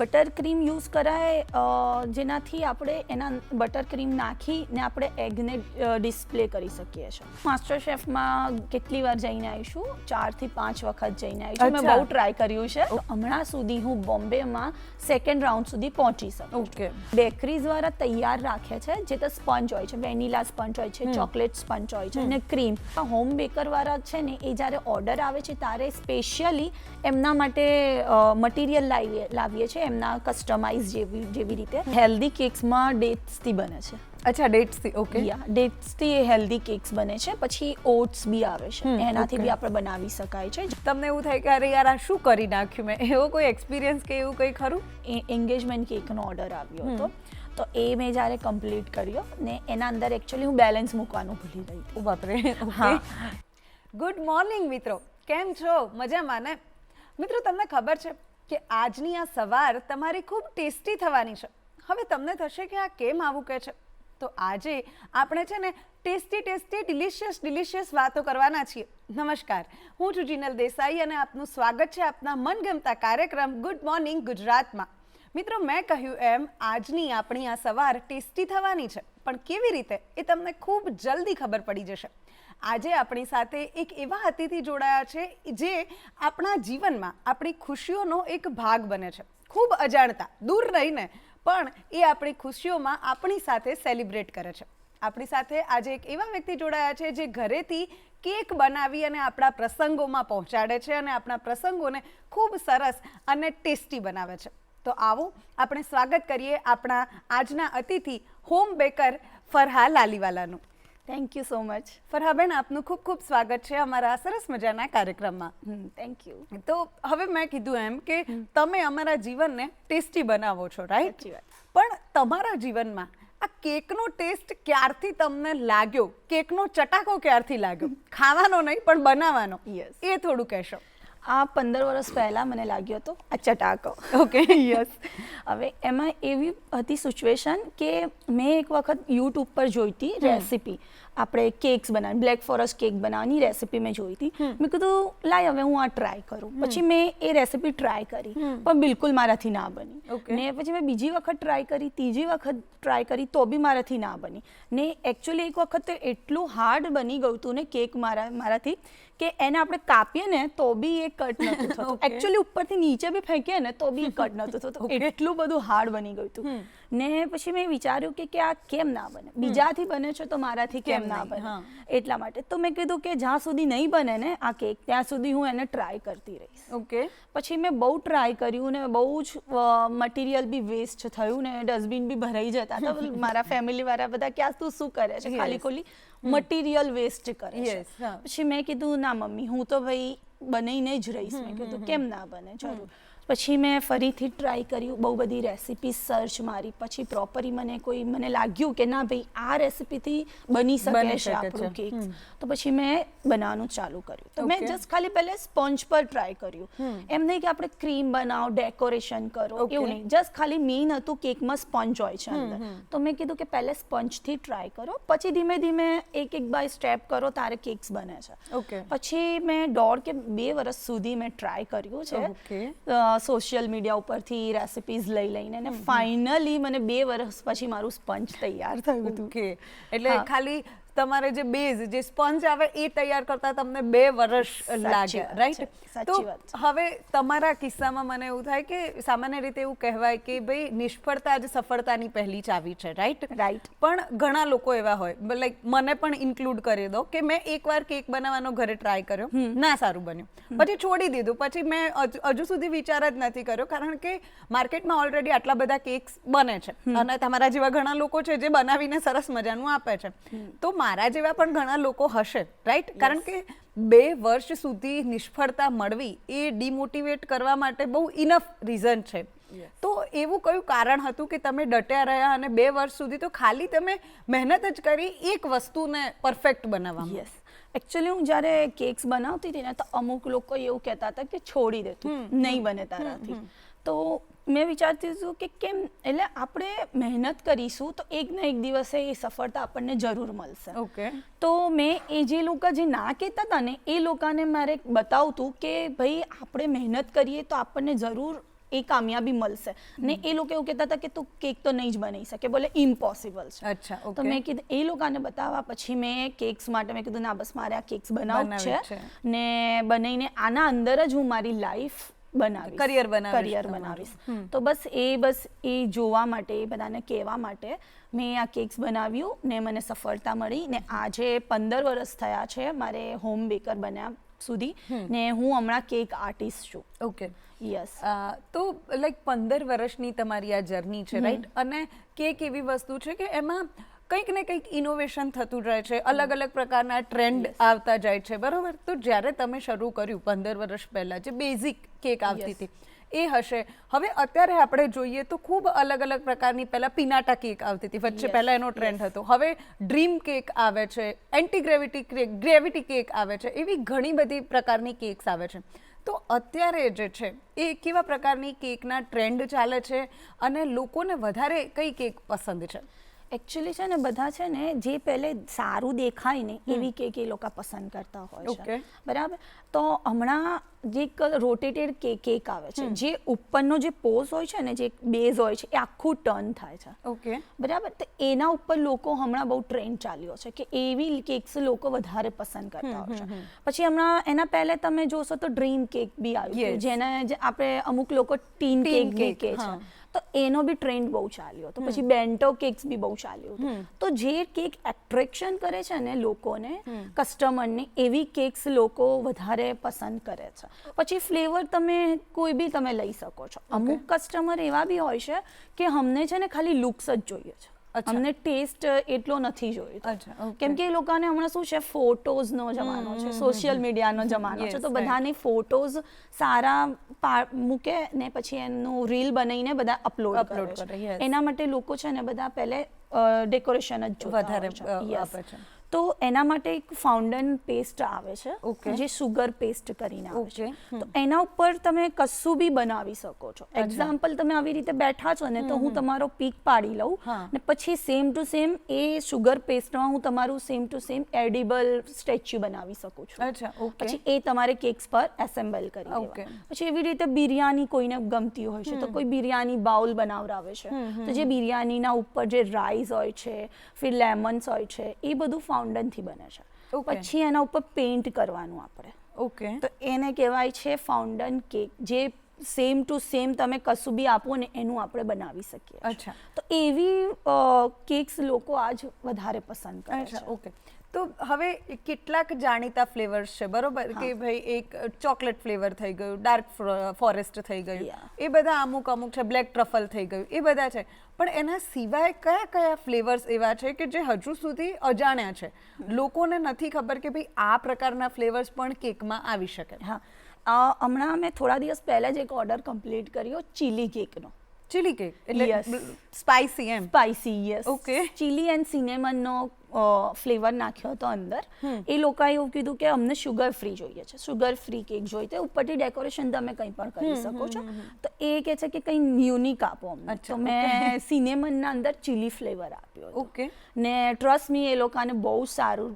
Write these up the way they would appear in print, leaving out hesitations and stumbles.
Butter cream use કરાય જેનાથી આપણે એના બટર ક્રીમ નાખીને આપણે એગને ડિસ્પ્લે કરી શકીએ છીએ. માસ્ટર શેફમાં કેટલી વાર જઈને આવીશું, 4 થી 5 વખત જઈને આવીશું. મેં બહુ ટ્રાય કર્યું છે. હમણાં સુધી હું બોમ્બેમાં સેકન્ડ રાઉન્ડ સુધી પહોંચી શકું. ઓકે. બેકરીઝ વાળા તૈયાર રાખે છે, જે તો સ્પંજ હોય છે, વેનીલા સ્પંજ હોય છે, ચોકલેટ સ્પંજ હોય છે અને ક્રીમ. હોમ બેકર વાળા છે ને, એ જ્યારે ઓર્ડર આવે છે ત્યારે સ્પેશિયલી એમના માટે મટીરિયલ લાવીએ છીએ, એમના કસ્ટમાઇઝ જેવી રીતે. હેલ્ધી કેક્સમાં ડેટ્સથી બને છે. અચ્છા, ડેટ્સથી. ઓકે. ડેટ્સથી હેલ્ધી કેક્સ બને છે. પછી ઓટ્સ બી આવે છે, એનાથી બી આપણે બનાવી શકાય છે. તમને એવું થાય કે અરે યાર આ શું કરી નાખ્યું મેં, એવો કોઈ એક્સપિરિયન્સ કે એવું કંઈ ખરું? એન્ગેજમેન્ટ કેકનો ઓર્ડર આવ્યો હતો, તો એ મેં જ્યારે કમ્પ્લીટ કર્યો ને એના અંદર એકચ્યુઅલી હું બેલેન્સ મૂકવાનું ભૂલી ગઈ. ઓ બાપરે. ઓકે. ગુડ મોર્નિંગ મિત્રો, કેમ છો? મજામાં ને? મિત્રો, તમને ખબર છે કે આજની આ સવાર તમારી ખૂબ ટેસ્ટી થવાની છે. હવે તમને થશે કે આ કેમ આવું કહે છે, તો આજે આપણે છે ને ટેસ્ટી ડિલિશિયસ વાતો કરવાના છીએ. નમસ્કાર, હું છું જીનલ દેસાઈ અને આપનું સ્વાગત છે આપના મનગમતા કાર્યક્રમ ગુડ મોર્નિંગ ગુજરાતમાં. મિત્રો, મેં કહ્યું એમ આજની આપણી આ સવાર ટેસ્ટી થવાની છે, પણ કેવી રીતે એ તમને ખૂબ જલ્દી ખબર પડી જશે. આજે આપણી સાથે એક એવા અતિથિ જોડાયા છે જે આપણા જીવનમાં આપણી ખુશીઓનો એક ભાગ બને છે. ખૂબ અજાણતા, દૂર રહીને પણ એ આપણી ખુશીઓમાં આપણી સાથે સેલિબ્રેટ કરે છે. આપણી સાથે આજે એક એવા વ્યક્તિ જોડાયા છે જે ઘરેથી કેક બનાવી અને આપણા પ્રસંગોમાં પહોંચાડે છે અને આપણા પ્રસંગોને ખૂબ સરસ અને ટેસ્ટી બનાવે છે. તો આવો આપણે સ્વાગત કરીએ આપણા આજના અતિથિ હોમ બેકર ફરહા લાલીવાલાનું. Thank you so much. ફરહાબેન, આપનું ખૂબ ખૂબ સ્વાગત છે અમારા સરસ મજાના કાર્યક્રમમાં. Thank you. તો હવે મેં કીધું એમ કે તમે અમારા જીવનને ટેસ્ટી બનાવો છો, રાઈટ? સાચી વાત. પણ તમારા જીવનમાં આ કેકનો ટેસ્ટ ક્યારથી તમને લાગ્યો? કેકનો ચટાકો ક્યારથી લાગ્યો? ખાવાનો નહીં પણ બનાવવાનો. યસ. એ થોડું કહેશો. આ 15 વર્ષ પહેલાં મને લાગ્યો હતો આ ચટાકો. ઓકે. યસ. હવે એમાં એવી હતી સિચ્યુએશન કે મેં એક વખત યુટ્યુબ પર જોઈ હતી રેસીપી, આપણે કેક્સ બનાવવાની, બ્લેક ફોરેસ્ટ કેક બનાવવાની રેસીપી મેં જોઈ હતી. મેં કીધું લાય હવે હું આ ટ્રાય કરું. પછી મેં એ રેસીપી ટ્રાય કરી, પણ બિલકુલ મારાથી ના બની. ને પછી મેં બીજી વખત ટ્રાય કરી, ત્રીજી વખત ટ્રાય કરી, તો બી મારાથી ના બની. ને એકચ્યુઅલી એક વખત એટલું હાર્ડ બની ગયું હતું ને કેક મારાથી કે એને આપણે કાપીએ ને તો બી એ કટ નહોતું થતું. એકચ્યુઅલી ઉપરથી નીચે બી ફેંકીએ ને તો બી કટ નહોતું થતું. એટલું બધું હાર્ડ બની ગયું હતું. ને પછી મેં વિચાર્યું કે આ કેમ ના બને, બીજાથી બને છે તો મારાથી કેમ ના બને. એટલા માટે તો મેં કીધું કે જ્યાં સુધી નહીં બને ને આ કેક, ત્યાં સુધી હું એને ટ્રાય કરતી રહીશ. ઓકે. પછી મેં બહુ ટ્રાય કર્યું ને બહુ જ મટીરિયલ બી વેસ્ટ થયું ને ડસ્ટબિન બી ભરાઈ જતા હતા. મારા ફેમિલી વાળા બધા કે તું શું કરે છે, ખાલી ખોલી મટીરિયલ વેસ્ટ કરે છે. પછી મેં કીધું ના મમ્મી, હું તો ભાઈ બનાવીને જ રહીશ. મેં કીધું કેમ ના બને, જરૂર. પછી મેં ફરીથી ટ્રાય કર્યું, બહુ બધી રેસીપી સર્ચ મારી. પછી પ્રોપરલી મને લાગ્યું કે ના ભાઈ આ રેસીપીથી બની શકે છે આપણું કેક. તો પછી મેં બનાવવાનું ચાલુ કર્યું. તો મેં જસ્ટ ખાલી પહેલે સ્પંજ પર ટ્રાય કર્યું. એમ નહીં કે આપણે ક્રીમ બનાવો, ડેકોરેશન કરો, એવું નહીં. જસ્ટ ખાલી મેઇન હતું કેકમાં સ્પંજ હોય છે અંદર. તો મેં કીધું કે પહેલે સ્પંજથી ટ્રાય કરો, પછી ધીમે ધીમે એક બાય સ્ટેપ કરો, તારે કેક્સ બને છે. પછી મેં 1.5 કે 2 વર્ષ સુધી મેં ટ્રાય કર્યું છે સોશિયલ મીડિયા ઉપરથી રેસિપીઝ લઈને, અને ફાઇનલી મને 2 વર્ષ પછી મારું સ્પંજ તૈયાર થયું હતું. ઓકે. એટલે ખાલી તમારે જે બેઝ, જે સ્પંજ આવે એ તૈયાર કરતા તમને 2 વર્ષ લાગ્યા, રાઈટ? તો હવે તમારા કિસ્સામાં મને એવું થાય કે સામાન્ય રીતે એવું કહેવાય કે ભાઈ નિષ્ફળતા જ સફળતાની પહેલી ચાવી છે, રાઈટ? રાઈટ. પણ ઘણા લોકો એવા હોય, લાઈક મને પણ ઇન્ક્લુડ કરી દો કે મેં એકવાર કેક બનાવવાનો ઘરે ટ્રાય કર્યો, ના સારું બન્યું, પછી છોડી દીધું. પછી મેં હજુ સુધી વિચાર જ નથી કર્યો, કારણ કે માર્કેટમાં ઓલરેડી આટલા બધા કેક્સ બને છે અને તમારા જેવા ઘણા લોકો છે જે બનાવીને સરસ મજાનું આપે છે. તો મારા જેવા પણ ઘણા લોકો હશે, રાઈટ? કારણ કે 2 વર્ષ સુધી નિષ્ફળતા મળવી એ ડિમોટિવેટ કરવા માટે બહુ ઇનફ રીઝન છે. તો એવું કયું કારણ હતું કે તમે ડટ્યા રહ્યા અને 2 વર્ષ સુધી તો ખાલી તમે મહેનત જ કરી એક વસ્તુને પરફેક્ટ બનાવવામાં? યસ. એકચ્યુઅલી હું જ્યારે કેક્સ બનાવતી હતી ને તો અમુક લોકો એવું કહેતા હતા કે છોડી દે, તું નહીં બને તારાથી. તો મેં વિચારતી હતું કે કેમ, એટલે આપણે મહેનત કરીશું તો એક ને એક દિવસે એ સફળતા આપણને જરૂર મળશે. ઓકે. તો મેં એ જે લોકો જે ના કહેતા હતા ને એ લોકોને મારે બતાવતું કે ભાઈ આપણે મહેનત કરીએ તો આપણને જરૂર એ કામયાબી મળશે ને એ લોકો એવું કહેતા હતા કે તું કેક તો નહીં જ બનાવી શકે, બોલે ઇમ્પોસિબલ છે. અચ્છા, તો મેં કીધું એ લોકોને બતાવવા પછી મેં કેક્સ માટે મેં કીધું ના બસ મારે આ કેક્સ બનાવવું જ છે ને બનાવીને આના અંદર જ હું મારી લાઈફ બનાવીશ, કરિયર બનાવીશ. તો બસ એ જોવા માટે, એ બધાને કહેવા માટે મેં આ કેક્સ બનાવ્યું ને મને સફળતા મળી ને આજે 15 વર્ષ થયા છે મારે હોમ બેકર બન્યા સુધી ને હું હમણાં કેક આર્ટિસ્ટ છું. Okay, yes. તો લાઈક 15 વર્ષની તમારી આ જર્ની છે, રાઈટ? અને કેક એવી વસ્તુ છે કે એમાં કંઈક ને કંઈક ઇનોવેશન થતું જાય છે, અલગ અલગ પ્રકારના ટ્રેન્ડ આવતા જાય છે, બરોબર? તો જ્યારે તમે શરૂ કર્યું 15 વર્ષ પહેલાં જે બેઝિક કેક આવતી હતી એ હશે. હવે અત્યારે આપણે જોઈએ તો ખૂબ અલગ અલગ પ્રકારની પહેલાં પિનાટા કેક આવતી હતી, વચ્ચે પહેલાં એનો ટ્રેન્ડ હતો. હવે ડ્રીમ કેક આવે છે, એન્ટી ગ્રેવિટી કેક આવે છે, એવી ઘણી બધી પ્રકારની કેક્સ આવે છે. તો અત્યારે જે છે એ કેવા પ્રકારની કેકના ટ્રેન્ડ ચાલે છે અને લોકોને વધારે કઈ કેક પસંદ છે? એકચ્યુઅલી છે ને બધા છે ને જે પહેલે સારું દેખાય ને એવી કેક એ લોકો પસંદ કરતા હોય છે, બરાબર? તો હમણાં જે રોટેટેડ કેક આવે છે, જે ઉપરનો જે પોઝ હોય છે ને, જે બેઝ હોય છે, એ આખું ટર્ન થાય છે. ઓકે, બરાબર? તો એના ઉપર લોકો હમણાં બહુ ટ્રેન્ડ ચાલ્યો છે કે એવી કેક્સ લોકો વધારે પસંદ કરતા હોય છે. પછી હમણાં એના પહેલે તમે જોશો તો ડ્રીમ કેક બી આવ્યું, જેને આપણે અમુક લોકો ટીન કેક બી કહે છે, તો એનો બી ટ્રેન્ડ બહુ ચાલ્યો. તો પછી બેન્ટો કેક્સ બી બહુ ચાલ્યું. તો જે કેક એટ્રેક્શન કરે છે ને લોકોને, કસ્ટમરને, એવી કેક્સ લોકો વધારે પસંદ કરે છે. પછી ફ્લેવર તમે કોઈ બી તમે લઈ શકો છો. અમુક કસ્ટમર એવા બી હોય છે કે અમને છે ને ખાલી લુક્સ જ જોઈએ છે, અમને ટેસ્ટ એટલો નથી જોઈતો. કેમ કે એ લોકોને હમણાં શું છે, ફોટોઝનો જમાનો છે, સોશિયલ મીડિયાનો જમાનો છે. તો બધાની ફોટોઝ સારા મૂકે ને પછી એનું રીલ બનાવીને બધા અપલોડ કરે. એના માટે લોકો છે ને બધા પહેલે ડેકોરેશન જ વધારે આપે છે. તો એના માટે એક ફાઉન્ડન પેસ્ટ આવે છે, જે સુગર પેસ્ટ કરીને આવે છે. તો એના ઉપર તમે કશું બી બનાવી શકો છો. એક્ઝામ્પલ, તમે આવી રીતે બેઠા છો ને તો હું તમારો પીક પાડી લઉં ને પછી સેમ ટુ સેમ એ સુગર પેસ્ટમાં હું તમારું same to same edible statue બનાવી શકું છું. પછી એ તમારે કેક્સ પર એસેમ્બલ કરી દેવા. પછી એવી રીતે બિરયાની કોઈને ગમતી હોય છે તો કોઈ બિરયાની બાઉલ બનાવરાવે છે, તો જે બિરયાનીના ઉપર જે રાઈસ હોય છે, ફિર લેમન્સ હોય છે, એ બધું ફાઉન્ડનથી બને છે. પછી એના ઉપર પેઇન્ટ કરવાનું આપણે. તો એને કહેવાય છે ફાઉન્ડન કેક, જે સેમ ટુ સેમ તમે કશું બી આપો ને એનું આપણે બનાવી શકીએ. તો એવી કેક્સ લોકો આજ વધારે પસંદ કરે છે. ઓકે, તો હવે કેટલાક જાણીતા ફ્લેવર્સ છે, બરોબર? કે ભાઈ એક ચોકલેટ ફ્લેવર થઈ ગયું, ડાર્ક ફોરેસ્ટ થઈ ગયું, એ બધા અમુક છે, બ્લેક ટ્રફલ થઈ ગયું, એ બધા છે. પણ એના સિવાય કયા કયા ફ્લેવર્સ એવા છે કે જે હજુ સુધી અજાણ્યા છે, લોકોને નથી ખબર કે ભાઈ આ પ્રકારના ફ્લેવર્સ પણ કેકમાં આવી શકે? હમણાં મેં થોડા દિવસ પહેલા જ એક ઓર્ડર કમ્પ્લીટ કર્યો ચીલી કેકનો. ચીલી કેક એટલે spicy? Spicy, yes. Okay. Chilli and સિનેમનનો ફ્લેવર નાખ્યો હતો અંદર. એ લોકોએ એવું કીધું કે અમને શુગર ફ્રી જોઈએ છે, શુગર ફ્રી કેક જોઈએ. ઉપરથી ડેકોરેશન તમે કંઈ પણ કરી શકો છો. તો એ કહે છે કે કંઈ યુનિક આપો અમને. તો મેં સિનેમનના અંદર ચીલી ફ્લેવર આપ્યો. ઓકે. ને ટ્રસ્ટ મી, એ લોકોને બહુ સારું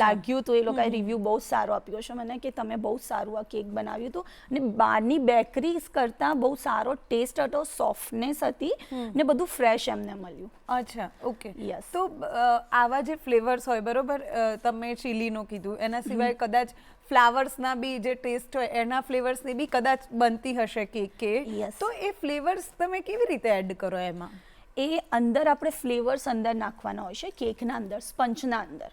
લાગ્યું હતું. એ લોકોએ રિવ્યૂ બહુ સારો આપ્યો છે મને કે તમે બહુ સારું આ કેક બનાવ્યું હતું ને બહારની બેકરીઝ કરતાં બહુ સારો ટેસ્ટ હતો, સોફ્ટનેસ હતી ને બધું ફ્રેશ એમને મળ્યું. અચ્છા, ઓકે. યસ. તો આવા જે ફ્લેવર્સ હોય, બરોબર, તમે ચીલીનો કીધું, એના સિવાય કદાચ ફ્લાવર્સના બી જે ટેસ્ટ હોય એના ફ્લેવર્સની બી કદાચ બનતી હશે કેક. તો એ ફ્લેવર્સ તમે કેવી રીતે એડ કરો એમાં? એ અંદર આપણે ફ્લેવર્સ અંદર નાખવાના હોય છે કેકના અંદર, સ્પંચના અંદર.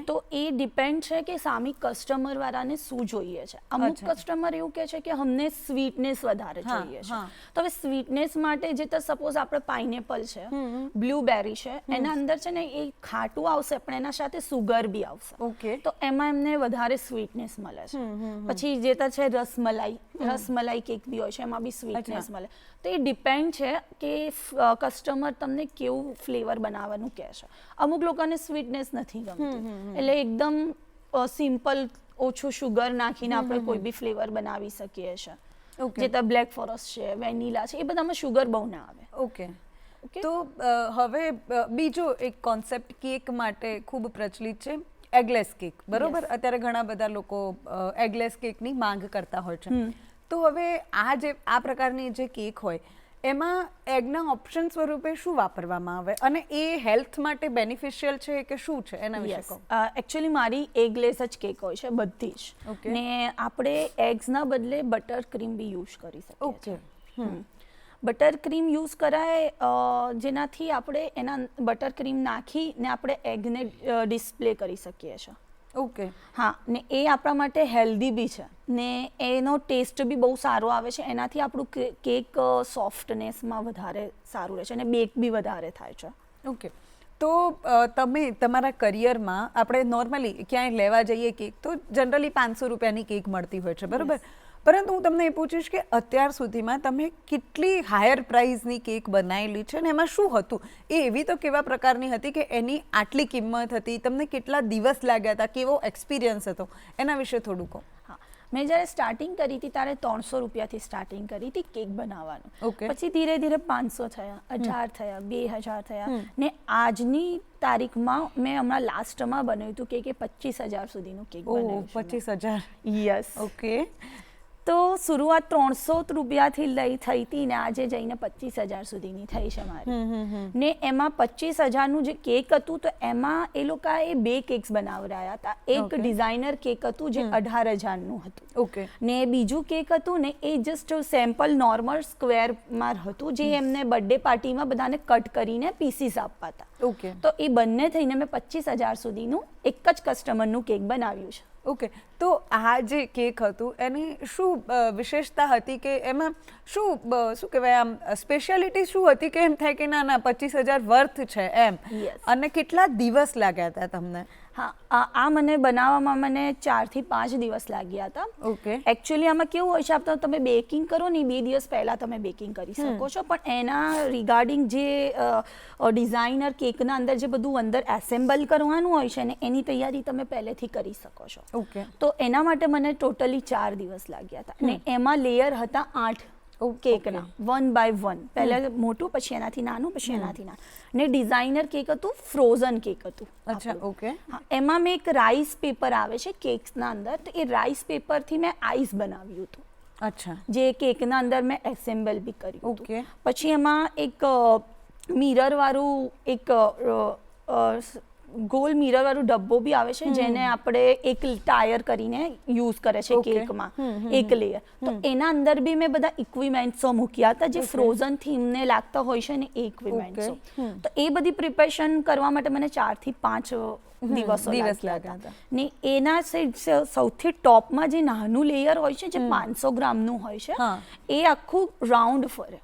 તો એ ડિપેન્ડ છે કે સામી કસ્ટમર વાળાને શું જોઈએ છે. અમુક કસ્ટમર એવું કહે છે કે અમને સ્વીટનેસ વધારે જોઈએ છે. તો હવે સ્વીટનેસ માટે જે તો સપોઝ આપણે પાઇનેપલ છે, બ્લુબેરી છે, એના અંદર છે ને એ ખાટું આવશે પણ એના સાથે સુગર બી આવશે. તો એમાં એમને વધારે સ્વીટનેસ મળે છે. પછી જે તો છે રસમલાઈ કેક બી હોય છે, એમાં બી સ્વીટનેસ મળે. તો એ ડિપેન્ડ છે કે કસ્ટમર તમને કેવું ફ્લેવર બનાવવાનું કહે છે. અમુક લોકોને સ્વીટનેસ નથી ગમતી, એટલે એકદમ સિમ્પલ ઓછું શુગર નાખીને આપણે કોઈ બી ફ્લેવર બનાવી શકીએ છીએ. જે તો બ્લેક ફોરેસ્ટ છે, વેનીલા છે, એ બધામાં શુગર બહુ ના આવે. ઓકે. તો હવે બીજો એક કોન્સેપ્ટ કેક માટે ખૂબ પ્રચલિત છે, એગલેસ કેક, બરોબર? અત્યારે ઘણા બધા લોકો એગલેસ કેકની માંગ કરતા હોય છે. તો હવે આ પ્રકારની જે કેક હોય એમાં એગના ઓપ્શન સ્વરૂપે શું વાપરવામાં આવે અને એ હેલ્થ માટે બેનિફિશિયલ છે કે શું છે એના વિશે કહો. એકચ્યુઅલી મારી એગલેસ જ કેક હોય છે બધી જ. Okay. ને આપણે એગ્સના બદલે બટર ક્રીમ બી યુઝ કરી શકીએ ઓકે. બટર ક્રીમ યુઝ કરાય જેનાથી આપણે એના બટર ક્રીમ નાખીને આપણે એગને ડિસ્પ્લે કરી શકીએ છીએ. ઓકે. હા, ને એ આપણા માટે હેલ્ધી બી છે ને એનો ટેસ્ટ બી બહુ સારો આવે છે. એનાથી આપણું કેક સોફ્ટનેસમાં વધારે સારું રહે છે અને બેક બી વધારે થાય છે. ઓકે. તો તમે તમારા કરિયરમાં આપણે નોર્મલી ક્યાંય લેવા જઈએ કેક તો જનરલી 500 રૂપિયાની કેક મળતી હોય છે, બરાબર? પરંતુ હું તમને એ પૂછીશ કે અત્યાર સુધીમાં તમે કેટલી હાયર પ્રાઇઝની કેક બનાવેલી છે ને એમાં શું હતું? એ એવી તો કેવા પ્રકારની હતી કે એની આટલી કિંમત હતી, તમને કેટલા દિવસ લાગ્યા હતા, કેવો એક્સપિરિયન્સ હતો, એના વિશે થોડું કહો. હા, મેં જ્યારે સ્ટાર્ટિંગ કરી હતી ત્યારે 300 રૂપિયાથી સ્ટાર્ટિંગ કરી હતી કેક બનાવવાનું. Okay. પછી ધીરે ધીરે 500 થયા, 1000 થયા, 2000 થયા ને આજની તારીખમાં મેં હમણાં લાસ્ટમાં બનાવ્યું હતું કે 25,000 સુધીનું કેક બનાવ્યું છે. 25,000. યસ. ઓકે. તો શરૂઆત 300 રૂપિયાથી થઈ હતી ને આજે જઈને 25,000 સુધીની થઈ છે મારી. ને એમાં 25,000નું જે કેક હતું તો એમાં એ લોકોએ 2 કેક્સ બનાવડાયા હતા. એક ડિઝાઇનર કેક હતું જે 18,000નું હતું. ઓકે. ને બીજું કેક હતું ને એ જસ્ટ સેમ્પલ નોર્મલ સ્ક્વેરમાં હતું જે એમને બર્થડે પાર્ટીમાં બધાને કટ કરીને પીસીસ આપવા હતા. ઓકે. તો એ બંને થઈને મેં 25,000 સુધીનું એક જ કસ્ટમરનું કેક બનાવ્યું છે. ઓકે. તો આ જે કેક હતું એની શું વિશેષતા હતી કે એમાં શું કહેવાય આમ સ્પેશિયાલિટી શું હતી કે એમ થાય કે ના 25,000 વર્થ છે એમ? Yes. અને કેટલા દિવસ લાગ્યા હતા તમને? હા, આ મને બનાવવામાં મને 4 થી 5 દિવસ લાગ્યા હતા. ઓકે. એકચ્યુઅલી આમાં કેવું હોય છે, આપણે તમે બેકિંગ કરો ને 2 દિવસ પહેલા તમે બેકિંગ કરી શકો છો, પણ એના રિગાર્ડિંગ જે ડિઝાઇનર કેકના અંદર જે બધું અંદર એસેમ્બલ કરવાનું હોય છે ને એની તૈયારી તમે પહેલેથી કરી શકો છો. ઓકે. તો એના માટે મને ટોટલી 4 દિવસ લાગ્યા હતા ને એમાં લેયર હતા 8 કેકના, 1 by 1. પહેલા મોટું, પછી એનાથી નાનું, પછી એનાથી નાનું. ને ડિઝાઇનર કેક હતું, ફ્રોઝન કેક હતું. અચ્છા. ઓકે. હા, એમાં મેં એક રાઈસ પેપર આવે છે કેક્સના અંદર, તો એ રાઈસ પેપરથી મેં આઈસ બનાવ્યું હતું. અચ્છા. જે કેકના અંદર મેં એસેમ્બલ બી કર્યું હતું. ઓકે. પછી એમાં એક મિરર વાળું એક ગોલ મિરર વાળું ડબ્બો બી આવે છે જેને આપણે એક ટાયર કરીને યુઝ કરે છે કેકમાં, એક લેયર. તો એના અંદર બી મેં બધા ઇક્વિપમેન્ટ્સો મૂક્યા હતા જે ફ્રોઝન થીમને લાગતા હોય છે ને એ ઇક્વિપમેન્ટ્સો. તો એ બધી પ્રિપેરેશન કરવા માટે મને 4 થી 5 દિવસો લાગ્યા હતા. ને એના સૌથી ટોપમાં જે નાનું લેયર હોય છે જે 500 ગ્રામનું હોય છે એ આખું રાઉન્ડ ફરે.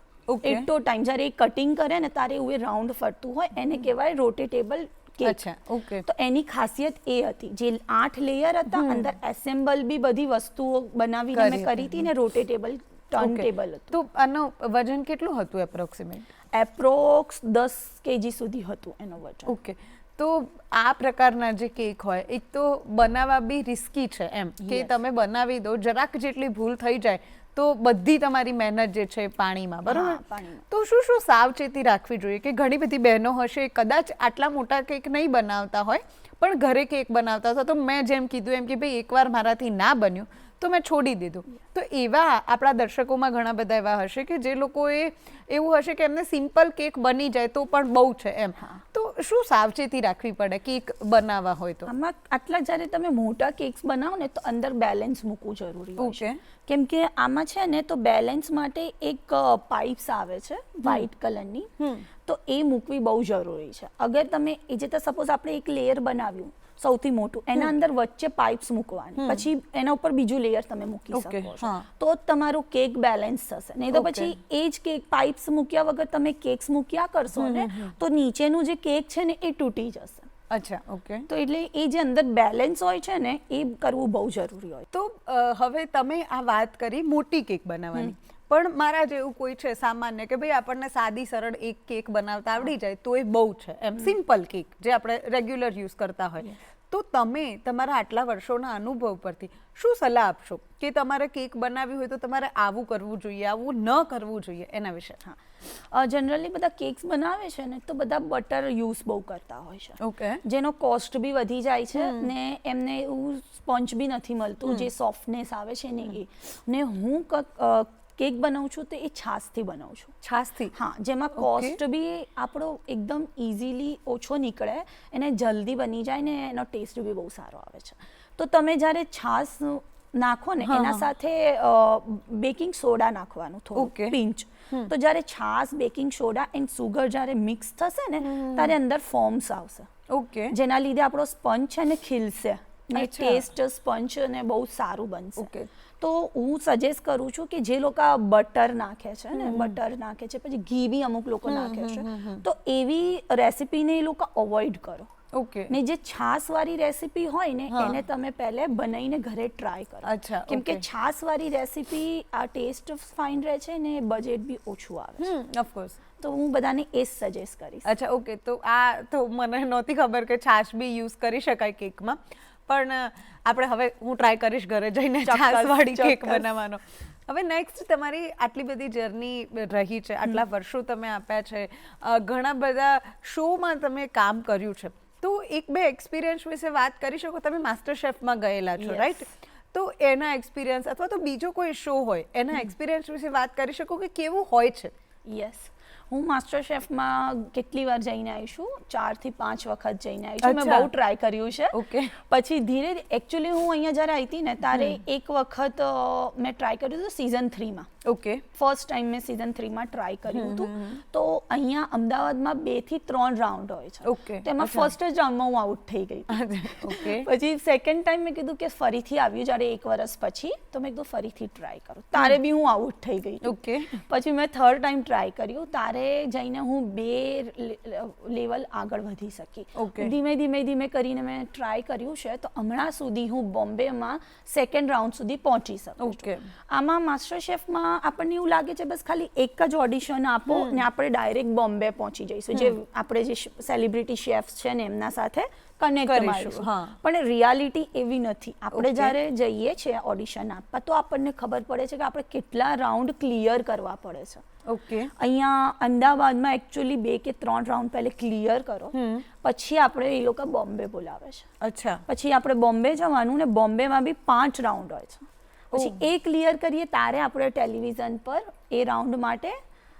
એટલો ટાઈમ જ્યારે એ કટિંગ કરે ને ત્યારે એવું એ રાઉન્ડ ફરતું હોય એને કહેવાય રોટેટેબલ કેક. અચ્છા. ઓકે. તો એની ખાસિયત એ હતી જે 8 લેયર હતા, અંદર એસેમ્બલ બી બધી વસ્તુઓ બનાવીને મેં કરી હતી ને રોટેટેબલ ટર્ન ટેબલ હતું. તો આનું વજન કેટલું હતું એપ્રોક્સિમેટ? એપ્રોક્સ 10 kg સુધી હતું એનું વજન. ઓકે. તો આ પ્રકારના જે કેક હોય એક તો બનાવવા બી રિસ્કી છે એમ કે તમે બનાવી દો, જરાક જેટલી ભૂલ થઈ જાય તો બધી તમારી મહેનત જે છે પાણીમાં, બરાબર? તો શું સાવચેતી રાખવી જોઈએ કે ઘણી બધી બહેનો હશે કદાચ આટલા મોટા કેક નહીં બનાવતા હોય પણ ઘરે કેક બનાવતા હતા, તો મેં જેમ કીધું એમ કે ભાઈ એકવાર મારાથી ના બન્યું તો મેં છોડી દીધું. તો એવા આપણા દર્શકોમાં ઘણા બધા એવા હશે કે જે લોકોએ એવું હશે કે એમને સિમ્પલ કેક બની જાય તો પણ બહુ છે એમ. તો શું સાવચેતી રાખવી પડે કેક બનાવવા હોય તો? આમાં આટલા જ્યારે તમે મોટા કેક્સ બનાવો ને તો અંદર બેલેન્સ મૂકવું જરૂરી હોય છે. કેમ કે આમાં છે ને તો બેલેન્સ માટે એક પાઇપ્સ આવે છે વ્હાઇટ કલરની, તો એ મૂકવી બહુ જરૂરી છે. અગર તમે એ જે સપોઝ આપણે એક લેયર બનાવ્યું સૌથી મોટું, એના અંદર વચ્ચે પાઇપ્સ મૂકવાની, પછી એના ઉપર બીજું લેયર તમે મૂકી શકો છો, તો જ તમારું કેક બેલેન્સ થશે. નહીં તો પછી એ જ કેક પાઇપ્સ મૂક્યા વગર તમે કેક્સ મૂક્યા કરશો ને તો નીચેનું જે કેક છે ને એ તૂટી જશે. અચ્છા. ઓકે. તો એટલે એ જે અંદર બેલેન્સ હોય છે ને એ કરવું બહુ જરૂરી હોય. તો હવે તમે આ વાત કરી મોટી કેક બનાવવાની, પણ મારા જેવું કોઈ છે સામાન્ય કે ભાઈ આપણને સાદી સરળ એક કેક બનાવતા આવડી જાય તો એ બહુ છે એમ, સિમ્પલ કેક જે આપણે રેગ્યુલર યુઝ કરતા હોય, તો તમે તમારા આટલા વર્ષોના અનુભવ પરથી શું સલાહ આપશો કે તમારે કેક બનાવવી હોય તો તમારે આવું કરવું જોઈએ, આવું ન કરવું જોઈએ, એના વિશે? જનરલી બધા કેક્સ બનાવે છે ને તો બધા બટર યુઝ બહુ કરતા હોય છે, ઓકે, જેનો કોસ્ટ બી વધી જાય છે ને એમને એવું સ્પંચ બી નથી મળતું જે સોફ્ટનેસ આવે છે ને એ. ને હું કેક બનાવું છું તો એ છાશથી બનાવું છું. છાશથી? હા, જેમાં કોસ્ટ બી આપણો એકદમ ઇઝીલી ઓછો નીકળે, એને જલ્દી બની જાય ને એનો ટેસ્ટ બી બહુ સારો આવે છે. તો તમે જ્યારે છાશ નાખો ને એના સાથે બેકિંગ સોડા નાખવાનું થોડું પિંચ. તો જ્યારે છાશ, બેકિંગ સોડા એન્ડ સુગર જ્યારે મિક્સ થશે ને ત્યારે અંદર ફોર્મ્સ આવશે, ઓકે, જેના લીધે આપણો સ્પંચ છે ને ખીલશે ને ટેસ્ટ સ્પંચ ને બહુ સારું બનશે. ઓકે. તો હું સજેસ્ટ કરું છું કે જે લોકો બટર નાખે છે ને, બટર નાખે છે, પછી ઘી બી અમુક લોકો નાખે છે, તો એવી રેસીપીને એ લોકો અવોઇડ કરો. ઓકે. ને જે છાશવાળી રેસીપી હોય ને એને તમે પહેલે બનાવીને ઘરે ટ્રાય કરો. અચ્છા, કેમ કે છાશવાળી રેસીપી આ ટેસ્ટ ફાઇન રહે છે ને બજેટ બી ઓછું આવે છે. ઓફકોર્સ. તો હું બધાને એ જ સજેસ્ટ કરીશ. અચ્છા, ઓકે. તો આ તો મને નહોતી ખબર કે છાશ બી યુઝ કરી શકાય કેકમાં, પણ આપણે હવે હું ટ્રાય કરીશ ઘરે જઈને છાશવાળી કેક બનાવવાનો. હવે નેક્સ્ટ, તમારી આટલી બધી જર્ની રહી છે, આટલા વર્ષો તમે આપ્યા છે, ઘણા બધા શોમાં તમે કામ કર્યું છે, તો એક બે એક્સપિરિયન્સ વિશે વાત કરી શકો? તમે માસ્ટર શેફમાં ગયેલા છો, રાઈટ? તો એના એક્સપિરિયન્સ અથવા તો બીજો કોઈ શો હોય એના એક્સપિરિયન્સ વિશે વાત કરી શકો કે કેવું હોય છે? યસ, હું માસ્ટર શેફમાં કેટલી વાર જઈને આવી છું, 4 થી 5 વખત જઈને આવી છું. મેં બહુ ટ્રાય કર્યું છે. ઓકે. પછી ધીરે એકચ્યુઅલી હું અહીંયા જ્યારે આવી હતી ને ત્યારે એક વખત મેં ટ્રાય કર્યું હતું સીઝન 3માં. ઓકે. ફર્સ્ટ ટાઈમ મેં સીઝન 3માં ટ્રાય કર્યું હતું. તો અહીંયા અમદાવાદમાં 2 થી 3 રાઉન્ડ હોય છે. ઓકે. તેમાં ફર્સ્ટ જ રાઉન્ડમાં હું આઉટ થઈ ગઈ. ઓકે. પછી સેકન્ડ ટાઈમ મેં કીધું કે ફરીથી આવ્યું જ્યારે 1 વર્ષ પછી, તો મેં કીધું ફરીથી ટ્રાય કરું. તારે બી હું આઉટ થઈ ગઈ. ઓકે. પછી મેં થર્ડ ટાઈમ ટ્રાય કર્યું, તારે જઈને હું 2 લેવલ આગળ વધી શકી. ધીમે ધીમે ધીમે કરીને મેં ટ્રાય કર્યું છે, તો હમણાં સુધી હું બોમ્બેમાં સેકન્ડ રાઉન્ડ સુધી પહોંચી શકું છું. આમાં માસ્ટર શેફમાં આપણને એવું લાગે છે બસ ખાલી એક જ ઓડિશન આપો ને આપણે ડાયરેક્ટ બોમ્બે પહોંચી જઈશું, જે આપણે જે સેલિબ્રિટી શેફ્સ છે ને એમના સાથે કનેક્ટ કરીશું. પણ રિયાલિટી એવી નથી. આપણે જ્યારે જઈએ છીએ ઓડિશન આપવા તો આપણને ખબર પડે છે કે આપણે કેટલા રાઉન્ડ ક્લિયર કરવા પડે છે. ઓકે. અહીંયા અમદાવાદમાં એકચ્યુઅલી 2 કે 3 રાઉન્ડ પહેલે ક્લિયર કરો, પછી આપણે એ લોકો બોમ્બે બોલાવે છે. અચ્છા. પછી આપણે બોમ્બે જવાનું ને બોમ્બેમાં બી 5 રાઉન્ડ હોય છે. પછી એ ક્લિયર કરીએ તારે આપણે ટેલિવિઝન પર એ રાઉન્ડ માટે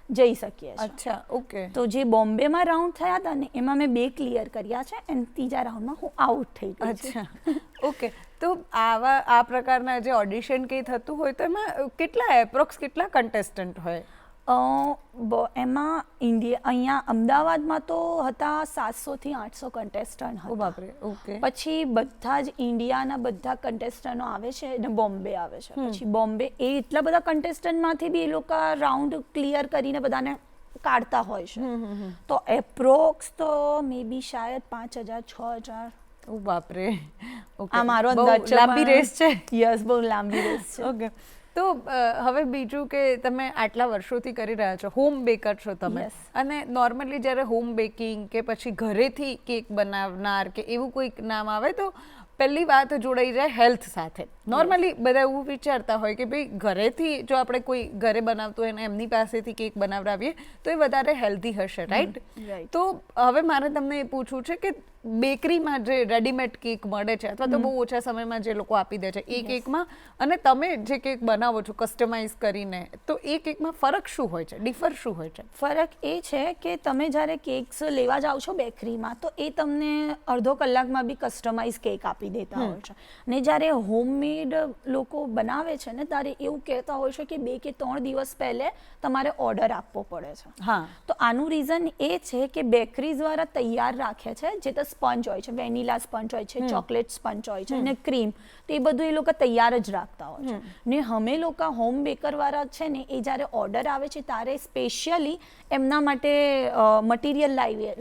જઈ શકીએ છીએ. અચ્છા, ઓકે. તો જે બોમ્બેમાં રાઉન્ડ થયા હતા ને એમાં મેં 2 ક્લિયર કર્યા છે અને ત્રીજા રાઉન્ડમાં હું આઉટ થઈ ગઈ છું. અચ્છા, ઓકે. તો આ પ્રકારના જે ઓડિશન કે થતું હોય તો એમાં કેટલા એપ્રોક્સ કેટલા કન્ટેસ્ટન્ટ હોય? એમાં અહીંયા અમદાવાદમાં તો હતા 700 થી 800 કન્ટેસ્ટન્ટ હતા. બાપરે. ઓકે. પછી બધા જ ઇન્ડિયાના બધા કન્ટેસ્ટન્ટો આવે છે અને બોમ્બે આવે છે. પછી બોમ્બે એ એટલા બધા કન્ટેસ્ટન્ટમાંથી બી એ લોકો રાઉન્ડ ક્લિયર કરીને બધાને કાઢતા હોય છે. તો એપ્રોક્સ તો મે બી શાયદ 5000 6000. ઓ બાપરે. આ મારો અંદાજ છે. લાંબી રેસ છે. યસ, બહુ લાંબી રેસ છે. ઓકે. તો હવે બીજું કે તમે આટલા વર્ષોથી કરી રહ્યા છો, હોમ બેકર છો તમે, અને નોર્મલી જ્યારે હોમ બેકિંગ કે પછી ઘરેથી કેક બનાવનાર કે એવું કોઈક નામ આવે તો પહેલી વાત જોડાઈ જાય હેલ્થ સાથે. નોર્મલી બધા એવું વિચારતા હોય કે ભાઈ ઘરેથી જો આપણે કોઈ ઘરે બનાવતું હોય ને એમની પાસેથી કેક બનાવડાવીએ તો એ વધારે હેલ્ધી હશે, રાઈટ? તો હવે મારે તમને એ પૂછવું છે કે બેકરીમાં જે રેડીમેડ કેક મળે છે અથવા તો બહુ ઓછા સમયમાં જે લોકો આપી દે છે એ કેકમાં અને તમે જે કેક બનાવો છો કસ્ટમાઇઝ કરીને, તો એ કેકમાં ફરક શું હોય છે, ડિફર શું હોય છે? ફરક એ છે કે તમે જ્યારે કેક્સ લેવા જાઓ છો બેકરીમાં તો એ તમને અડધો કલાકમાં બી કસ્ટમાઇઝ કેક આપી દેતા હોય છે. ને જ્યારે હોમમેડ લોકો બનાવે છે ને ત્યારે એવું કહેતા હોય છે કે 2 કે 3 દિવસ પહેલે તમારે ઓર્ડર આપવો પડે છે. હા. તો આનું રીઝન એ છે કે બેકરીઝ દ્વારા તૈયાર રાખે છે, જે તો સ્પંજ હોય છે, વેનીલા સ્પંજ હોય છે, ચોકલેટ સ્પંજ હોય છે અને ક્રીમ, તો એ બધું એ લોકો તૈયાર જ રાખતા હોય છે. ને અમે લોકો હોમ બેકર વાળા છે ને એ જ્યારે ઓર્ડર આવે છે ત્યારે સ્પેશિયલી એમના માટે મટીરિયલ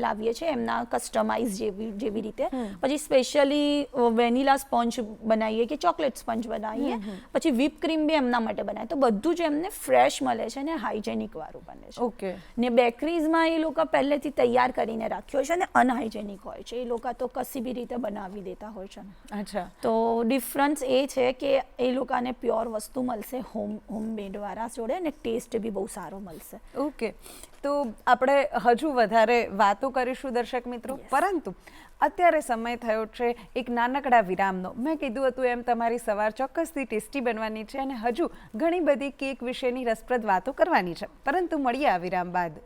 લાવીએ છીએ, એમના કસ્ટમાઇઝ જેવી રીતે. પછી સ્પેશિયલી વેનીલા સ્પંજ બનાવીએ કે ચોકલેટ સ્પંજ બનાવીએ, પછી વ્હીપ ક્રીમ બી એમના માટે બનાવીએ. તો બધું જ એમને ફ્રેશ મળે છે ને હાઇજેનિક વાળું બને છે. ઓકે. ને બેકરીઝમાં એ લોકો પહેલેથી તૈયાર કરીને રાખ્યો છે અને અનહાઇજેનિક હોય છે. છે, એ લોકો તો કશી બી રીતે બનાવી દેતા હોય છે ને. અચ્છા. તો ડિફરન્સ એ છે કે એ લોકોને પ્યોર વસ્તુ મળશે હોમમેડ વાળા જોડે, ને ટેસ્ટ બી બહુ સારો મળશે. ઓકે, તો આપણે હજુ વધારે વાતો કરીશું દર્શક મિત્રો, પરંતુ અત્યારે સમય થયો છે એક નાનકડા વિરામનો. મેં કીધું હતું એમ તમારી સવાર ચોક્કસથી ટેસ્ટી બનવાની છે અને હજુ ઘણી બધી કેક વિશેની રસપ્રદ વાતો કરવાની છે, પરંતુ મળીએ આ વિરામ બાદ.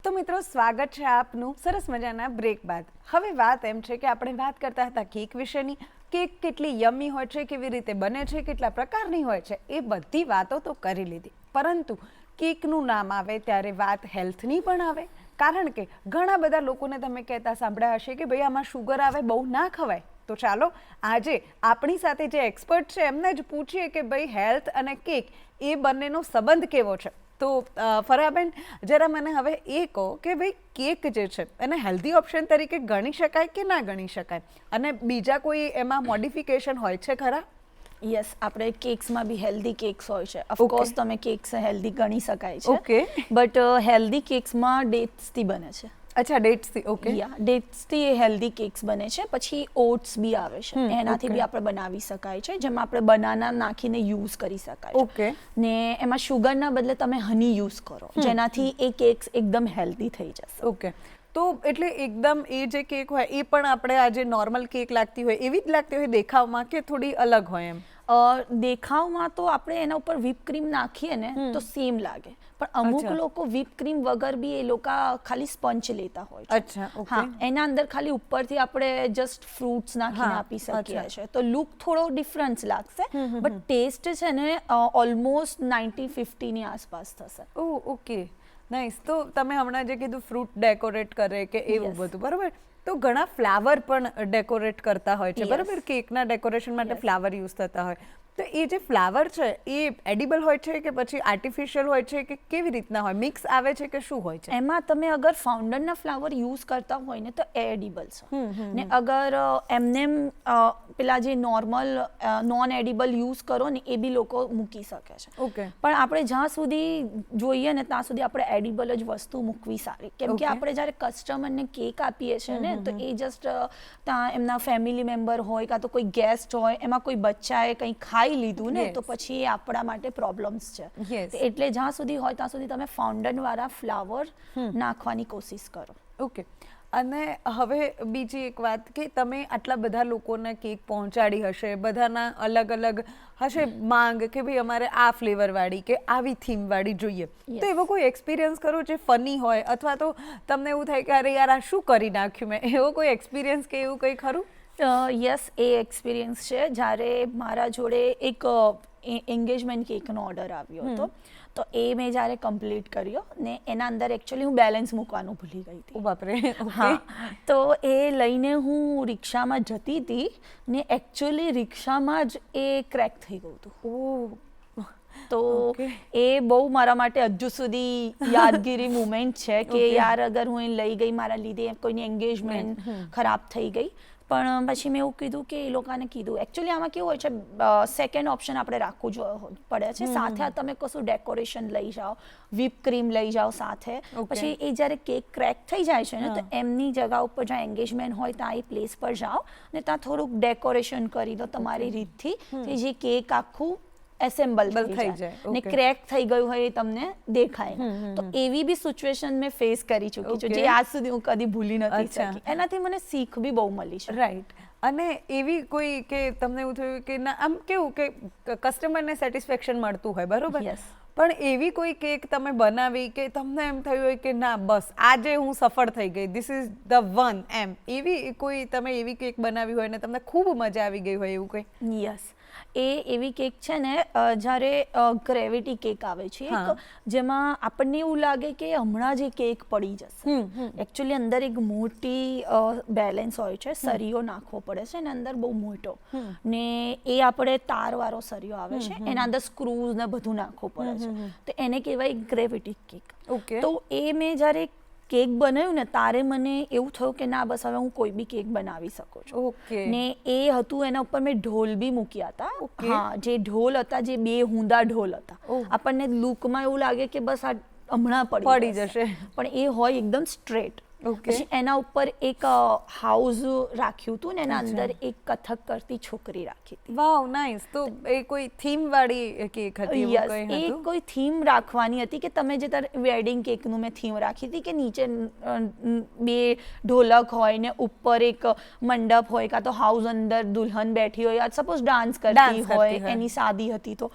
તો મિત્રો, સ્વાગત છે આપનું સરસ મજાના બ્રેક બાદ. હવે વાત એમ છે કે આપણે વાત કરતા હતા કેક વિશેની. કેક કેટલી યમ્મી હોય છે, કેવી રીતે બને છે, કેટલા પ્રકારની હોય છે, એ બધી વાતો તો કરી લીધી, પરંતુ કેકનું નામ આવે ત્યારે વાત હેલ્થની પણ આવે. કારણ કે ઘણા બધા લોકોને તમે કહેતા સાંભળ્યા હશે કે ભાઈ આમાં શુગર આવે, બહુ ના ખવાય. તો ચાલો આજે આપણી સાથે જે એક્સપર્ટ છે એમને જ પૂછીએ કે ભાઈ હેલ્થ અને કેક એ બંનેનો સંબંધ કેવો છે. તો ફરાબેન, જરા મને હવે એ કહો કે ભાઈ કેક જે છે એને હેલ્ધી ઓપ્શન તરીકે ગણી શકાય કે ના ગણી શકાય, અને બીજા કોઈ એમાં મોડિફિકેશન હોય છે ખરા? યસ, આપણે કેક્સમાં બી હેલ્ધી કેક્સ હોય છે. ઓફકોર્સ તમે કેક્સ હેલ્ધી ગણી શકાય છે. ઓકે. બટ હેલ્ધી કેક્સમાં ડેટ્સથી બને છે. અચ્છા, ડેટ્સથી. ઓકે. યા, ડેટ્સથી હેલ્ધી કેક્સ બને છે. પછી ઓટ્સ બી આવે છે, એનાથી બી આપણે બનાવી શકાય છે, જેમાં આપણે બનાના નાખીને યુઝ કરી શકાય છે. ઓકે. ને એમાં શુગરના બદલે તમે હની યુઝ કરો, જેનાથી એ કેક્સ એકદમ હેલ્ધી થઈ જશે. ઓકે. તો એટલે એકદમ એ જે કેક હોય એ પણ આપણે આજે નોર્મલ કેક લાગતી હોય એવી જ લાગતી હોય દેખાવમાં, કે થોડી અલગ હોય એમ? દેખાવમાં તો આપણે એના ઉપર વ્હીપ ક્રીમ નાખીએ ને તો સેમ લાગે, પણ અમુક લોકો વ્હીપ ક્રીમ વગર બી એ લોકો ખાલી સ્પંચ લેતા હોય છે. અચ્છા. ઓકે. હા, એના અંદર ખાલી ઉપરથી આપણે જસ્ટ ફ્રૂટ્સ નાખીને આપી શકીએ છીએ, તો લુક થોડો ડિફરન્સ લાગશે, બટ ટેસ્ટ છે ને ઓલમોસ્ટ 90-50 ની આસપાસ થશે. Okay, nice. તો તમે હમણાં જે કીધું ફ્રૂટ ડેકોરેટ કરે કે એવું બધું, બરાબર, તો ઘણા ફ્લાવર પણ ડેકોરેટ કરતા હોય છે, બરાબર, કેકના ડેકોરેશન માટે ફ્લાવર યુઝ થતા હોય. તો એ જે ફ્લાવર છે એ એડિબલ હોય છે કે પછી આર્ટિફિશિયલ હોય છે, કે કેવી રીતના હોય, મિક્સ આવે છે કે શું હોય છે? એમાં તમે અગર ફાઉન્ડરના ફ્લાવર યુઝ કરતા હોય ને તો એડિબલ છે, ને અગર એમને પેલા જે નોર્મલ નોન એડિબલ યુઝ કરો ને એ બી લોકો મૂકી શકે છે. ઓકે. પણ આપણે જ્યાં સુધી જોઈએ ને ત્યાં સુધી આપણે એડિબલ જ વસ્તુ મૂકવી સારી, કેમ કે આપણે જ્યારે કસ્ટમરને કેક આપીએ છીએ ને તો એ જસ્ટ ત્યાં એમના ફેમિલી મેમ્બર હોય કાં તો કોઈ ગેસ્ટ હોય, એમાં કોઈ બચ્ચાએ કંઈ ખાઈ લીધું ને તો પછી એ આપણા માટે પ્રોબ્લેમ્સ છે. એટલે જ્યાં સુધી હોય ત્યાં સુધી તમે ફાઉન્ડન વાળા ફ્લાવર નાખવાની કોશિશ કરો. ઓકે. અને હવે બીજી એક વાત કે તમે આટલા બધા લોકોને કેક પહોંચાડી હશે, બધાના અલગ અલગ હશે માંગ કે ભાઈ અમારે આ ફ્લેવર વાળી કે આવી થીમ વાળી જોઈએ, તો એવો કોઈ એક્સપિરિયન્સ કરો જે ફની હોય, અથવા તો તમને એવું થાય કે અરે યાર આ શું કરી નાખ્યું મેં, એવો કોઈ એક્સપિરિયન્સ કે એવું કંઈ ખરું? યસ, એ એક્સપિરિયન્સ છે. જ્યારે મારા જોડે એક એન્ગેજમેન્ટ કેકનો ઓર્ડર આવ્યો હતો, તો એ મેં જ્યારે કમ્પ્લીટ કર્યો ને એના અંદર એકચ્યુઅલી હું બેલેન્સ મૂકવાનું ભૂલી ગઈ હતી. ઓ બાપરે. હા, તો એ લઈને હું રિક્ષામાં જતી હતી ને એકચ્યુઅલી રિક્ષામાં જ એ ક્રેક થઈ ગયું હતું. તો એ બહુ મારા માટે હજુ સુધી યાદગીરી મુમેન્ટ છે કે યાર અગર હું એ લઈ ગઈ, મારા લીધે કોઈની એન્ગેજમેન્ટ ખરાબ થઈ ગઈ. પણ પછી મેં એવું કીધું કે એ લોકોને કીધું, એકચ્યુઅલી આમાં કેવું હોય છે, સેકન્ડ ઓપ્શન આપણે રાખવું પડે છે. સાથે તમે કશું ડેકોરેશન લઈ જાઓ, વ્હીપ ક્રીમ લઈ જાઓ સાથે, પછી એ જ્યારે કેક ક્રેક થઈ જાય છે ને તો એમની જગા ઉપર જ્યાં એન્ગેજમેન્ટ હોય ત્યાં એ પ્લેસ પર જાઓ ને ત્યાં થોડુંક ડેકોરેશન કરી દો તમારી રીતથી, કે જે કેક આખું એસેમ્બલ થઈ જાય ને ક્રેક થઈ ગયું હોય એ તમને દેખાય. તો એવી બી સિચ્યુએશન મેં ફેસ કરી ચૂકી છું, જે આજ સુધી હું કદી ભૂલી નથી શકી. એનાથી મને શીખ બી બહુ મળી છે. રાઈટ. અને એવી કોઈ કે તમને એવું થયું કે ના, આમ કેવું કે કસ્ટમરને સેટિસ્ફેક્શન મળતું હોય, બરોબર, પણ એવી કોઈ કેક તમે બનાવી કે તમને એમ થયું હોય કે ના બસ આજે હું સફળ થઈ ગઈ, ધીસ ઇઝ ધ વન, એમ એવી કોઈ તમે એવી કેક બનાવી હોય ને તમને ખૂબ મજા આવી ગઈ હોય એવું કંઈ? યસ, એ એવી કેક છે ને, જ્યારે ગ્રેવિટી કેક આવે છે જેમાં આપણને એવું લાગે કે હમણાં જ કેક પડી જશે. એકચ્યુઅલી અંદર એક મોટી બેલેન્સ હોય છે, સરિયો નાખવો પડે છે ને અંદર બહુ મોટો, ને એ આપણે તારવાળો સરિયો આવે છે, એના અંદર સ્ક્રૂઝ ને બધું નાખવું પડે છે, તો એને કહેવાય ગ્રેવિટી કેક. તો એ મેં જ્યારે કેક બનાવ્યું ને તારે મને એવું થયું કે ના બસ હવે હું કોઈ બી કેક બનાવી શકું છું. ને એ હતું, એના ઉપર મેં ઢોલ બી મૂક્યા હતા. હા, જે ઢોલ હતા, જે બે ઊંધા ઢોલ હતા, આપણને લુકમાં એવું લાગે કે બસ આ હમણાં પડી જશે. પણ એ હોય એકદમ સ્ટ્રેટ. Okay. પછી એના ઉપર એક હાઉસ રાખ્યું હતું ને એના અંદર એક કથક કરતી છોકરી રાખી હતી. Wow nice. તો એ કોઈ થીમ વાળી કેક હતી એવું યસ, કંઈ એ હતું? કોઈ થીમ રાખવાની હતી કે તમે જે તાર વેડિંગ કેકનું મેં થીમ રાખી હતી કે નીચે બે ઢોલક હોય ને ઉપર એક મંડપ હોય કાં તો હાઉસ અંદર દુલ્હન બેઠી હોય સપોઝ ડાન્સ કરતી હોય એની શાદી હતી તો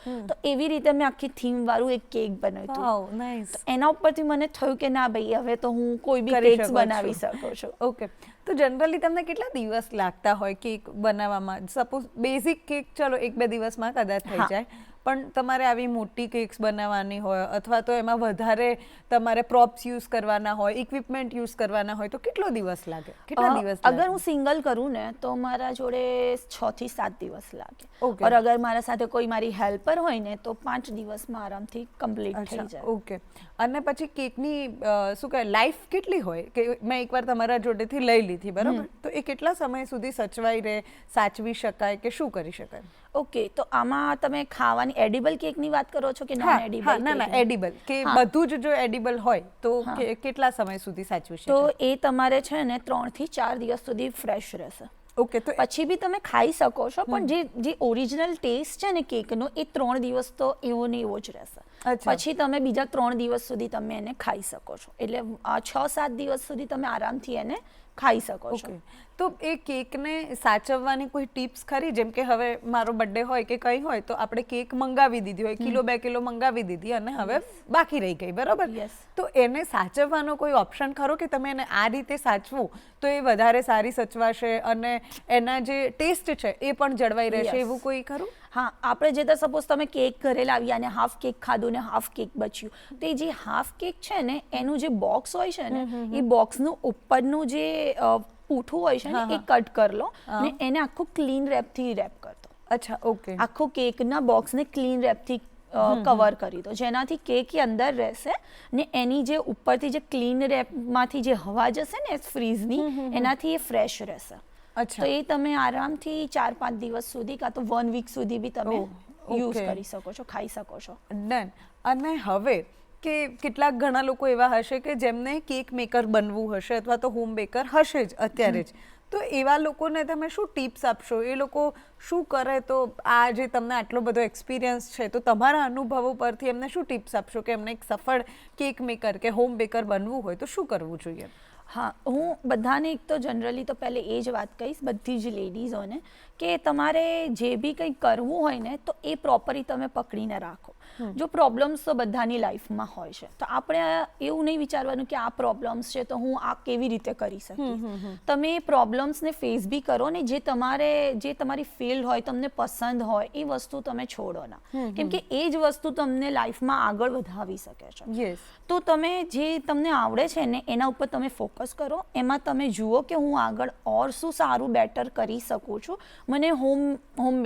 એવી રીતે મેં આખી થીમ વાળું એક કેક બનાવ્યું હતું. Wow nice. એના ઉપરથી મને થયું કે ના ભાઈ હવે તો હું કોઈ બી કરી કેક્સ શકો બનાવી છો. શકો છો. ઓકે. તો જનરલી તમને કેટલા દિવસ લાગતા હોય કેક બનાવવામાં? સપોઝ બેઝિક કેક ચલો 1-2 દિવસમાં કદાચ થઈ હા. જાય, પણ તમારે આવી મોટી કેક્સ બનાવવાની હોય અથવા તો એમાં વધારે તમારે પ્રોપ્સ યુઝ કરવાના હોય, ઇક્વિપમેન્ટ યુઝ કરવાના હોય, તો કેટલો દિવસ લાગે? કેટલા દિવસ અગર લાગે? હું સિંગલ કરું ને તો મારા જોડે 6 થી 7 દિવસ લાગે. Okay. और अगर મારા સાથે કોઈ મારી હેલ્પર હોય ને તો 5 દિવસમાં આરામથી કમ્પ્લીટ થઈ અચ્છા, જાય. ઓકે. અને પછી કેકની શું કહેવાય લાઈફ કેટલી હોય? કે મેં એકવાર તમારા જોડેથી લઈ લીધી, બરાબર? તો એ કેટલા સમય સુધી સચવાઈ રહે, સાચવી શકાય કે શું કરી શકાય? ઓકે, તો આમાં તમે ખાવાની એડિબલ કેકની વાત કરો છો કે હા, નોન એડિબલ? હા, ના એડિબલ કે હા. બધું જ જો એડિબલ હોય તો કેટલા સમય સુધી સાચવી તો શકાય? એ તમારે છે ને 3 થી 4 દિવસ સુધી ફ્રેશ રહેશે. ઓકે. તો પછી બી તમે ખાઈ શકો છો પણ જે ઓરિજિનલ ટેસ્ટ છે ને કેકનો એ 3 દિવસ તો એવો ને એવો જ રહેશે. અચ્છા. પછી તમે બીજા 3 દિવસ સુધી તમે એને ખાઈ શકો છો. એટલે 6-7 દિવસ સુધી તમે આરામથી એને ખાઈ શકો છો. ઓકે. તો એ કેકને સાચવવાની કોઈ ટિપ્સ ખરી? જેમ કે હવે મારો બર્થડે હોય કે કંઈ હોય તો આપણે કેક મંગાવી દીધી હોય, 1-2 કિલો મંગાવી દીધી અને હવે બાકી રહી ગઈ, બરાબર? Yes. તો એને સાચવવાનો કોઈ ઓપ્શન ખરો કે તમે એને આ રીતે સાચવો તો એ વધારે સારી સચવાશે અને એના જે ટેસ્ટ છે એ પણ જળવાઈ રહેશે, Yes. એવું કોઈ ખરું? હા, આપણે જે તો સપોઝ તમે કેક ઘરે લાવ્યા અને હાફ કેક ખાધું ને હાફ કેક બચ્યું તો એ જે હાફ કેક છે ને એનું જે બોક્સ હોય છે ને એ બોક્સનું ઉપરનું જે પૂઠું હોય છે ને એ કટ કરી લો ને એને આખું ક્લીન રેપથી રેપ કરી દો. અચ્છા, ઓકે. આખું કેકના બોક્સને ક્લીન રેપથી કવર કરી દો જેનાથી કેક એ અંદર રહેશે ને એની જે ઉપરથી જે ક્લીન રેપમાંથી જે હવા જશે ને ફ્રીઝની એનાથી એ ફ્રેશ રહેશે. અચ્છા. તો એ તમે આરામથી 4-5 દિવસ સુધી કાં તો 1 વીક સુધી બી તમે યુઝ okay. કરી શકો છો, ખાઈ શકો છો. ડન. અને હવે કે કેટલાક ઘણા લોકો એવા હશે કે જેમને કેક મેકર બનવું હશે અથવા તો હોમ બેકર હશે જ અત્યારે જ, તો એવા લોકોને તમે શું ટિપ્સ આપશો? એ લોકો શું કરે તો આ જે તમને આટલો બધો એક્સપિરિયન્સ છે તો તમારા અનુભવો પરથી એમને શું ટિપ્સ આપશો કે એમને એક સફળ કેક મેકર કે હોમ બેકર બનવું હોય તો શું કરવું જોઈએ? હા, હું બધાને એક તો જનરલી તો પહેલે એ જ વાત કહીશ બધી જ લેડીઝોને કે તમારે જે બી કંઈ કરવું હોય ને તો એ પ્રોપરલી તમે પકડીને રાખો. જો પ્રોબ્લેમ્સ તો બધાની લાઈફમાં હોય છે તો આપણે એવું નહીં વિચારવાનું કે આ પ્રોબ્લેમ્સ છે તો હું આ કેવી રીતે કરી શકીશ. તમે એ પ્રોબ્લેમ્સને ફેસ બી કરો ને જે તમારી ફિલ્ડ હોય તમને પસંદ હોય એ વસ્તુ તમે છોડો ના, કેમ કે એ જ વસ્તુ તમને લાઈફમાં આગળ વધાવી શકે છે. યસ. તો તમે જે તમને આવડે છે ને એના ઉપર તમે ફોકસ કરો, એમાં તમે જુઓ કે હું આગળ ઓર શું સારું બેટર કરી શકું છું. મને હોમ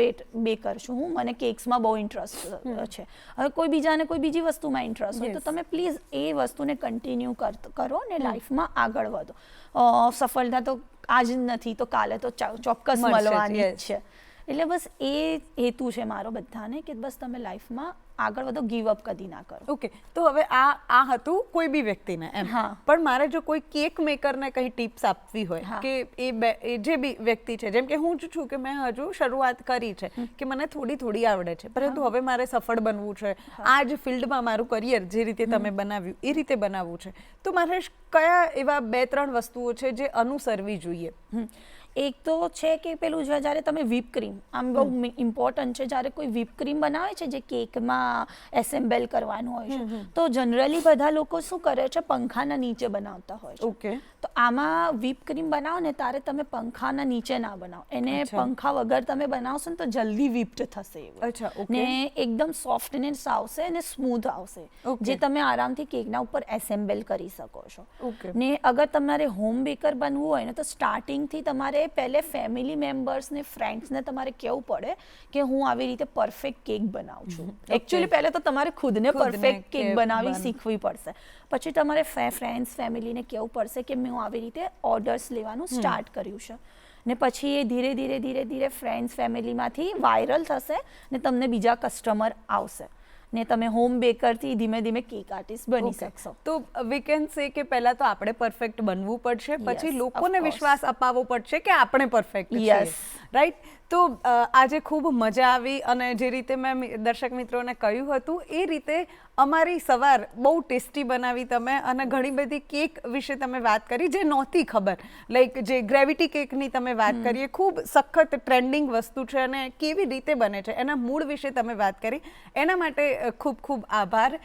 બેકર છું હું, મને કેક્સમાં બહુ ઇન્ટરેસ્ટ છે. હવે કોઈ બીજાને કોઈ બીજી વસ્તુમાં ઇન્ટરેસ્ટ હોય તો તમે પ્લીઝ એ વસ્તુને કન્ટિન્યુ કરો ને લાઈફમાં આગળ વધો. સફળતા તો આજ નથી તો કાલે તો ચોક્કસ મળવાની જ છે. એટલે બસ એ હેતુ છે મારો બધાને કે બસ તમે લાઈફમાં આગળ વધો, ગીવ અપ કદી ના કરો. ઓકે. તો હવે આ હતું કોઈ બી વ્યક્તિને એમ, પણ મારે જો કોઈ કેક મેકરને કંઈ ટિપ્સ આપવી હોય કે એ જે બી વ્યક્તિ છે, જેમ કે હું જ છું કે મેં હજુ શરૂઆત કરી છે કે મને થોડી આવડે છે પરંતુ હવે મારે સફળ બનવું છે, આ જ ફિલ્ડમાં મારું કરિયર જે રીતે તમે બનાવ્યું એ રીતે બનાવવું છે, તો મારે કયા એવા 2-3 વસ્તુઓ છે જે અનુસરવી જોઈએ? એક તો છે કે પેલું જ્યારે તમે વ્હીપ ક્રીમ, આમ બહુ ઇમ્પોર્ટન્ટ છે, જ્યારે કોઈ વ્હીપ ક્રીમ બનાવે છે જે કેકમાં એસેમ્બલ કરવાનું હોય છે તો જનરલી બધા લોકો શું કરે છે પંખાના નીચે બનાવતા હોય છે. ઓકે. તો આમાં વ્હીપ ક્રીમ બનાવો ને ત્યારે તમે પંખાના નીચે ના બનાવો, એને પંખા વગર તમે બનાવશો ને તો જલ્દી વ્હીપ્ડ થશે એવું. અચ્છા, ઓકે. ને એકદમ સોફ્ટનેસ આવશે અને સ્મૂથ આવશે જે તમે આરામથી કેકના ઉપર એસેમ્બલ કરી શકો છો. ઓકે. ને અગર તમારે હોમ બેકર બનવું હોય ને તો સ્ટાર્ટિંગથી તમારે પહેલે ફેમિલી મેમ્બર્સને ફ્રેન્ડ્સને તમારે કહેવું પડે કે હું આવી રીતે પરફેક્ટ કેક બનાવું છું. એકચ્યુઅલી પહેલે તો તમારે ખુદને પરફેક્ટ કેક બનાવી શીખવી પડશે, પછી તમારે ફ્રેન્ડ્સ ફેમિલીને કહેવું પડશે કે મેં આવી રીતે ઓર્ડર્સ લેવાનું સ્ટાર્ટ કર્યું છે. ને પછી એ ધીરે ધીરે ફ્રેન્ડ્સ ફેમિલીમાંથી વાયરલ થશે ને તમને બીજા કસ્ટમર આવશે ને તમે હોમ બેકરથી ધીમે ધીમે કેક આર્ટિસ્ટ બની શકશો. તો વી કેન સે કે પહેલા તો આપણે પરફેક્ટ બનવું પડશે, પછી Yes, લોકોને of course. વિશ્વાસ અપાવવો પડશે કે આપણે પરફેક્ટ છીએ, Yes. રાઈટ? તો આજે ખૂબ મજા આવી, અને જે રીતે મેં દર્શક મિત્રોને કહ્યું હતું એ રીતે અમારી સવાર બહુ ટેસ્ટી બનાવી તમે, અને ઘણી બધી કેક વિશે તમે વાત કરી જે નહોતી ખબર, લાઈક જે ગ્રેવિટી કેકની તમે વાત કરી, એ ખૂબ સખત ટ્રેન્ડિંગ વસ્તુ છે અને કેવી રીતે બને છે એના મૂળ વિશે તમે વાત કરી, એના માટે ખૂબ ખૂબ આભાર.